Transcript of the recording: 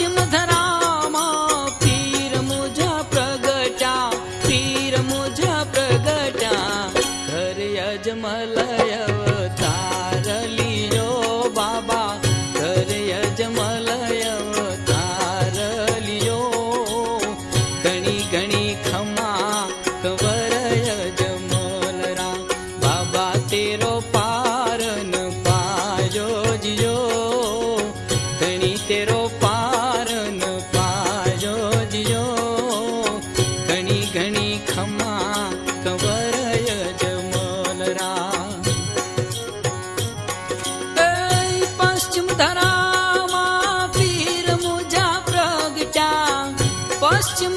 पश्चिम धरामा पीर मुझा प्रगटा, पीर मुझा प्रगटा, घर यजमलय अवतार लियो बाबा, घर यजमलय अवतार लियो, घणी घणी खमा कंवर यजमलरा, बाबा तेरो पारन पायो जियो, धणी तेरो पारन पायो जियो, घणी घणी खमा कंवर यजमलरा। पश्चिम धरामा पीर मुझा प्रगटा, पश्चिम